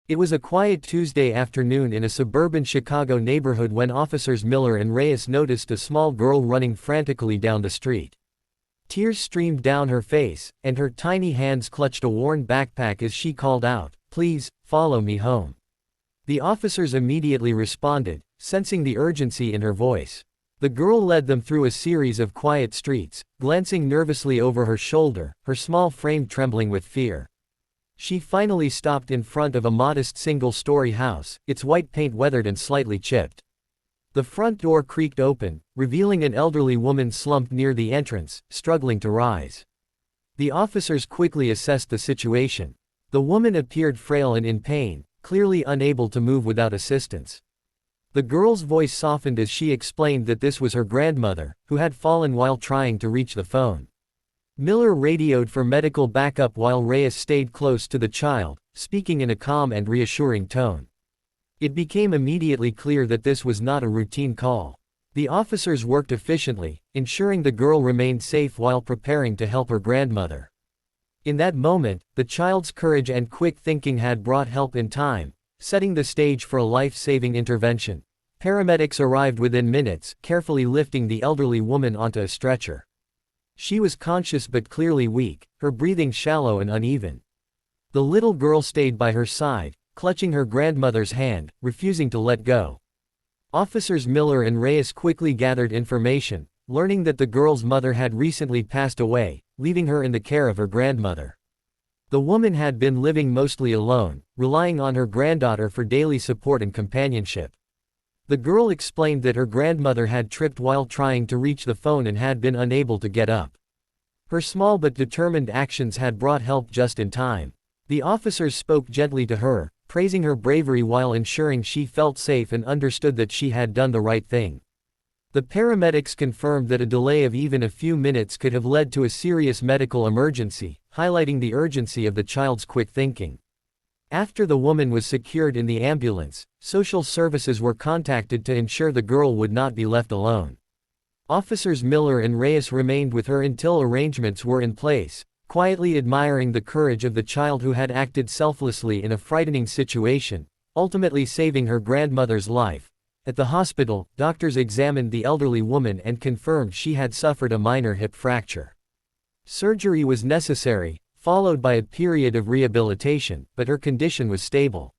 It was a quiet Tuesday afternoon in a suburban Chicago neighborhood when officers Miller and Reyes noticed a small girl running frantically down the street. Tears streamed down her face, and her tiny hands clutched a worn backpack as she called out, "Please, follow me home." The officers immediately responded, sensing the urgency in her voice. The girl led them through a series of quiet streets, glancing nervously over her shoulder, her small frame trembling with fear. She finally stopped in front of a modest single-story house, its white paint weathered and slightly chipped. The front door creaked open, revealing an elderly woman slumped near the entrance, struggling to rise. The officers quickly assessed the situation. The woman appeared frail and in pain, clearly unable to move without assistance. The girl's voice softened as she explained that this was her grandmother, who had fallen while trying to reach the phone. Miller radioed for medical backup while Reyes stayed close to the child, speaking in a calm and reassuring tone. It became immediately clear that this was not a routine call. The officers worked efficiently, ensuring the girl remained safe while preparing to help her grandmother. In that moment, the child's courage and quick thinking had brought help in time, setting the stage for a life-saving intervention. Paramedics arrived within minutes, carefully lifting the elderly woman onto a stretcher. She was conscious but clearly weak, her breathing shallow and uneven. The little girl stayed by her side, clutching her grandmother's hand, refusing to let go. Officers Miller and Reyes quickly gathered information, learning that the girl's mother had recently passed away, leaving her in the care of her grandmother. The woman had been living mostly alone, relying on her granddaughter for daily support and companionship. The girl explained that her grandmother had tripped while trying to reach the phone and had been unable to get up. Her small but determined actions had brought help just in time. The officers spoke gently to her, praising her bravery while ensuring she felt safe and understood that she had done the right thing. The paramedics confirmed that a delay of even a few minutes could have led to a serious medical emergency, highlighting the urgency of the child's quick thinking. After the woman was secured in the ambulance, social services were contacted to ensure the girl would not be left alone. Officers Miller and Reyes remained with her until arrangements were in place, quietly admiring the courage of the child who had acted selflessly in a frightening situation, ultimately saving her grandmother's life. At the hospital, doctors examined the elderly woman and confirmed she had suffered a minor hip fracture. Surgery was necessary, followed by a period of rehabilitation, but her condition was stable.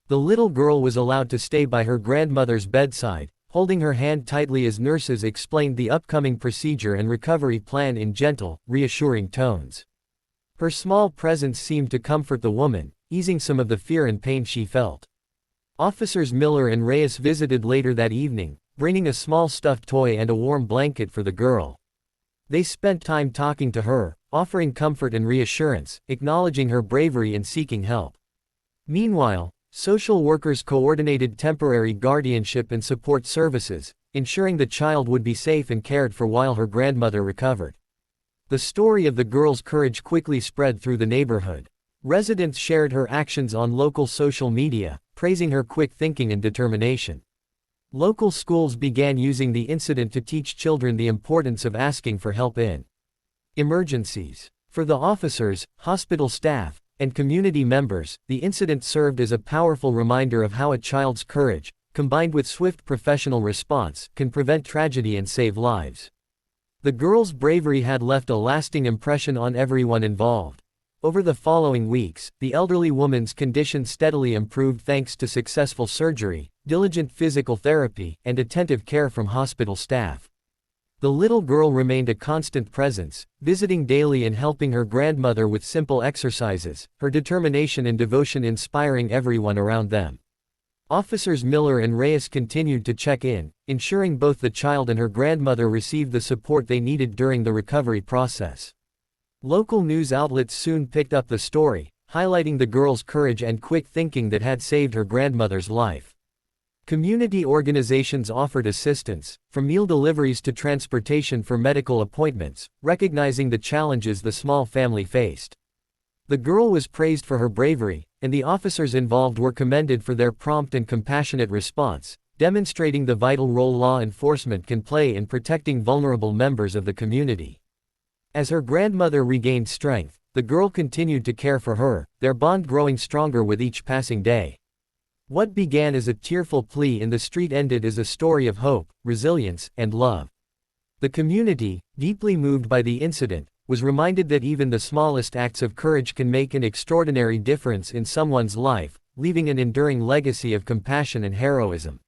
The little girl was allowed to stay by her grandmother's bedside, holding her hand tightly as nurses explained the upcoming procedure and recovery plan in gentle, reassuring tones. Her small presence seemed to comfort the woman, easing some of the fear and pain she felt. Officers Miller and Reyes visited later that evening, bringing a small stuffed toy and a warm blanket for the girl. They spent time talking to her, offering comfort and reassurance, acknowledging her bravery and seeking help. Meanwhile, social workers coordinated temporary guardianship and support services, ensuring the child would be safe and cared for while her grandmother recovered. The story of the girl's courage quickly spread through the neighborhood. Residents shared her actions on local social media, praising her quick thinking and determination. Local schools began using the incident to teach children the importance of asking for help in emergencies. For the officers, hospital staff, and community members, the incident served as a powerful reminder of how a child's courage, combined with swift professional response, can prevent tragedy and save lives. The girl's bravery had left a lasting impression on everyone involved. Over the following weeks, the elderly woman's condition steadily improved thanks to successful surgery, diligent physical therapy, and attentive care from hospital staff. The little girl remained a constant presence, visiting daily and helping her grandmother with simple exercises, her determination and devotion inspiring everyone around them. Officers Miller and Reyes continued to check in, ensuring both the child and her grandmother received the support they needed during the recovery process. Local news outlets soon picked up the story, highlighting the girl's courage and quick thinking that had saved her grandmother's life. Community organizations offered assistance, from meal deliveries to transportation for medical appointments, recognizing the challenges the small family faced. The girl was praised for her bravery, and the officers involved were commended for their prompt and compassionate response, demonstrating the vital role law enforcement can play in protecting vulnerable members of the community. As her grandmother regained strength, the girl continued to care for her, their bond growing stronger with each passing day. What began as a tearful plea in the street ended as a story of hope, resilience, and love. The community, deeply moved by the incident, was reminded that even the smallest acts of courage can make an extraordinary difference in someone's life, leaving an enduring legacy of compassion and heroism.